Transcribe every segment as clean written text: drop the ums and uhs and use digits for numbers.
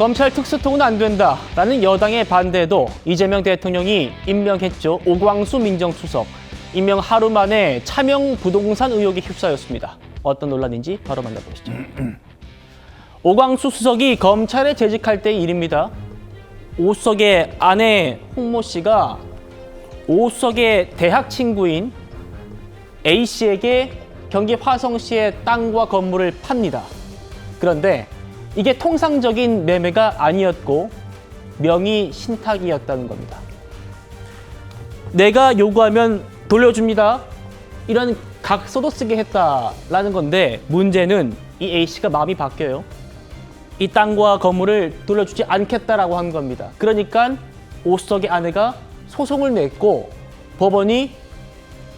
검찰 특수통은 안 된다라는 여당의 반대에도 이재명 대통령이 임명했죠. 오광수 민정수석. 임명 하루 만에 차명 부동산 의혹에 휩싸였습니다. 어떤 논란인지 바로 만나보시죠. 오광수 수석이 검찰에 재직할 때의 일입니다. 오 수석의 아내 홍모 씨가 오 수석의 대학 친구인 A 씨에게 경기 화성시의 땅과 건물을 팝니다. 그런데 이게 통상적인 매매가 아니었고 명의 신탁이었다는 겁니다. 내가 요구하면 돌려줍니다. 이런 각서도 쓰게 했다라는 건데 문제는 이 A씨가 마음이 바뀌어요. 이 땅과 건물을 돌려주지 않겠다라고 한 겁니다. 그러니까 오수석의 아내가 소송을 냈고 법원이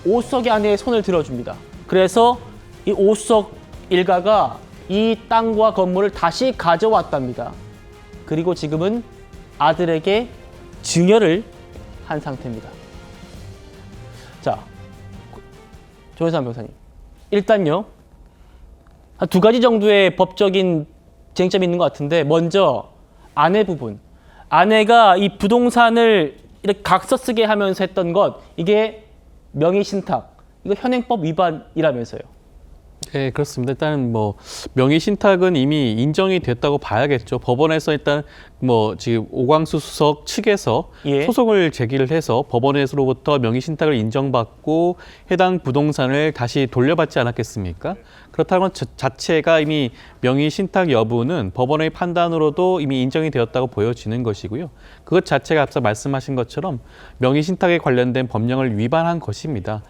오수석의 아내의 손을 들어줍니다. 그래서 이 오수석 일가가 이 땅과 건물을 다시 가져왔답니다. 그리고 지금은 아들에게 증여를 한 상태입니다. 자, 조현상 변호사님. 일단요, 한 두 가지 정도의 법적인 쟁점이 있는 것 같은데, 먼저 아내 부분. 아내가 이 부동산을 이렇게 각서 쓰게 하면서 했던 것, 이게 명의신탁, 이거 현행법 위반이라면서요. 네, 그렇습니다. 일단 뭐 명의 신탁은 이미 인정이 됐다고 봐야겠죠. 법원에서 일단 뭐 지금 오광수 수석 측에서 소송을 제기를 해서 법원에서로부터 명의 신탁을 인정받고 해당 부동산을 다시 돌려받지 않았겠습니까? 그렇다면 자체가 이미 명의 신탁 여부는 법원의 판단으로도 이미 인정이 되었다고 보여지는 것이고요. 그것 자체가 앞서 말씀하신 것처럼 명의 신탁에 관련된 법령을 위반한 것입니다.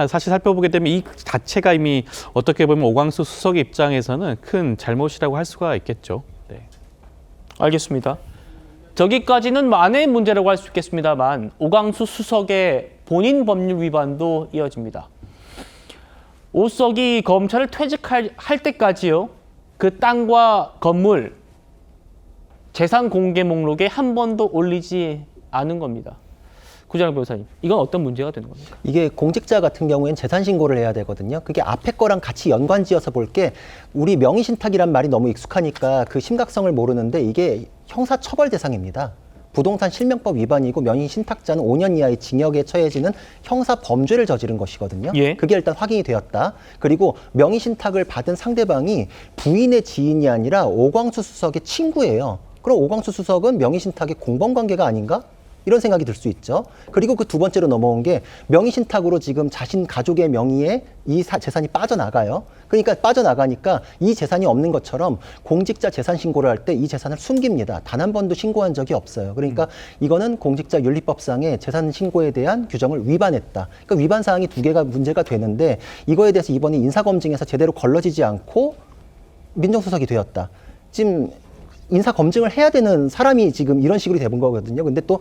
사실 살펴보게 되면 이 자체가 이미 어떻게 보면 오광수 수석 입장에서는 큰 잘못이라고 할 수가 있겠죠. 네. 알겠습니다. 저기까지는 아내의 문제라고 할 수 있겠습니다만 오광수 수석의 본인 법률 위반도 이어집니다. 오 수석이 검찰을 퇴직할 때까지요. 그 땅과 건물 재산 공개 목록에 한 번도 올리지 않은 겁니다. 구자영 변호사님, 이건 어떤 문제가 되는 겁니까? 이게 공직자 같은 경우에는 재산 신고를 해야 되거든요. 그게 앞에 거랑 같이 연관지어서 볼 게 우리 명의신탁이란 말이 너무 익숙하니까 그 심각성을 모르는데 이게 형사처벌 대상입니다. 부동산 실명법 위반이고 명의신탁자는 5년 이하의 징역에 처해지는 형사 범죄를 저지른 것이거든요. 그게 일단 확인이 되었다. 그리고 명의신탁을 받은 상대방이 부인의 지인이 아니라 오광수 수석의 친구예요. 그럼 오광수 수석은 명의신탁의 공범관계가 아닌가? 이런 생각이 들 수 있죠. 그리고 그 두 번째로 넘어온 게 명의신탁으로 지금 자신 가족의 명의에 이 재산이 빠져나가요. 그러니까 빠져나가니까 이 재산이 없는 것처럼 공직자 재산 신고를 할 때 이 재산을 숨깁니다. 단 한 번도 신고한 적이 없어요. 그러니까 이거는 공직자 윤리법상의 재산 신고에 대한 규정을 위반했다. 그러니까 위반 사항이 두 개가 문제가 되는데 이거에 대해서 이번에 인사검증에서 제대로 걸러지지 않고 민정수석이 되었다. 지금 인사 검증을 해야 되는 사람이 지금 이런 식으로 돼본 거거든요. 근데 또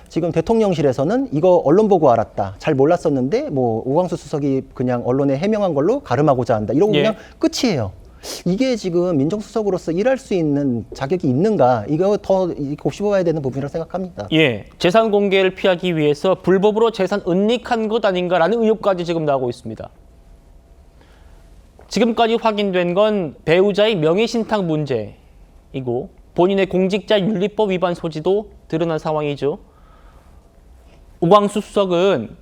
지금 대통령실에서는 이거 언론 보고 알았다. 잘 몰랐었는데 뭐 오광수 수석이 그냥 언론에 해명한 걸로 가름하고자 한다. 이러고 그냥 끝이에요. 이게 지금 민정수석으로서 일할 수 있는 자격이 있는가? 이거 더 곱씹어봐야 되는 부분이라고 생각합니다. 재산 공개를 피하기 위해서 불법으로 재산 은닉한 것 아닌가라는 의혹까지 지금 나오고 있습니다. 지금까지 확인된 건 배우자의 명의신탁 문제이고 본인의 공직자 윤리법 위반 소지도 드러난 상황이죠. 오광수 수석은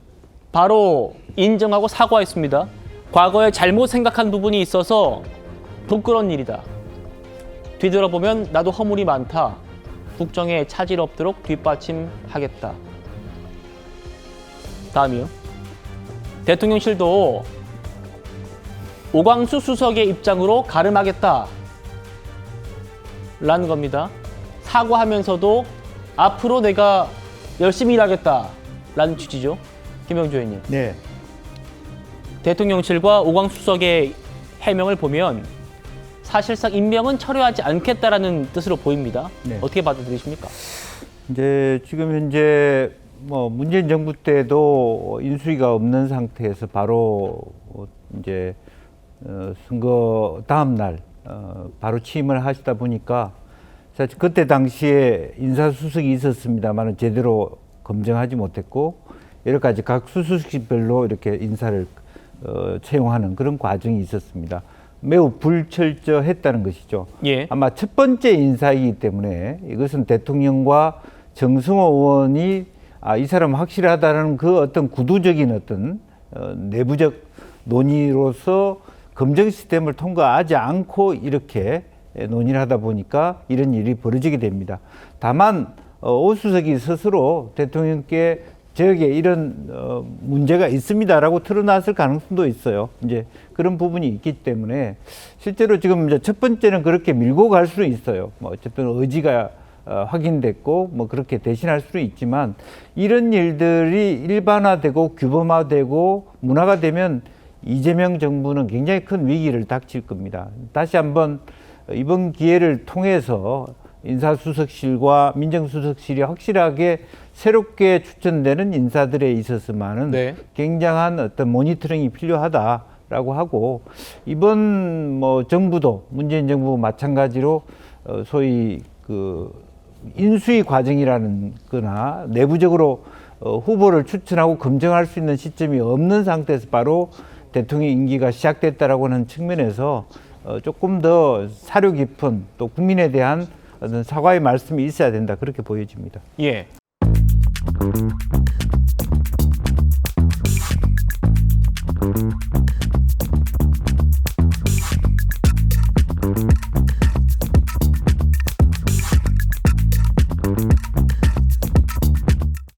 바로 인정하고 사과했습니다. 과거에 잘못 생각한 부분이 있어서 부끄러운 일이다. 뒤돌아보면 나도 허물이 많다. 국정에 차질 없도록 뒷받침하겠다. 다음이요. 대통령실도 오광수 수석의 입장으로 가름하겠다. 라는 겁니다. 사과하면서도 앞으로 내가 열심히 일하겠다. 라는 취지죠. 김영주 의원님. 네. 대통령실과 오광수 수석의 해명을 보면 사실상 임명은 철회하지 않겠다라는 뜻으로 보입니다. 네. 어떻게 받아들이십니까? 이제 지금 현재 뭐 문재인 정부 때도 인수위가 없는 상태에서 바로 이제 선거 다음 날 바로 취임을 하시다 보니까 사실 그때 당시에 인사수석이 있었습니다만 제대로 검증하지 못했고 여러 가지 각 수수직별로 이렇게 인사를 채용하는 그런 과정이 있었습니다. 매우 불철저했다는 것이죠. 예. 아마 첫 번째 인사이기 때문에 이것은 대통령과 정승호 의원이 이 사람 확실하다는 그 어떤 구두적인 어떤 내부적 논의로서 검증 시스템을 통과하지 않고 이렇게 논의를 하다 보니까 이런 일이 벌어지게 됩니다. 다만 오 수석이 스스로 대통령께 저에게 이런 문제가 있습니다라고 틀어놨을 가능성도 있어요. 이제 그런 부분이 있기 때문에 실제로 지금 이제 첫 번째는 그렇게 밀고 갈 수는 있어요. 뭐 어쨌든 의지가 확인됐고 뭐 그렇게 대신할 수는 있지만 이런 일들이 일반화되고 규범화되고 문화가 되면 이재명 정부는 굉장히 큰 위기를 닥칠 겁니다. 다시 한번 이번 기회를 통해서 인사수석실과 민정수석실이 확실하게 새롭게 추천되는 인사들에 있어서만은 네. 굉장한 어떤 모니터링이 필요하다라고 하고 이번 뭐 정부도 문재인 정부 마찬가지로 소위 그 인수위 과정이라는 거나 내부적으로 후보를 추천하고 검증할 수 있는 시점이 없는 상태에서 바로 대통령 임기가 시작됐다라고 하는 측면에서 조금 더 사려 깊은 또 국민에 대한 어떤 사과의 말씀이 있어야 된다 그렇게 보여집니다. 예.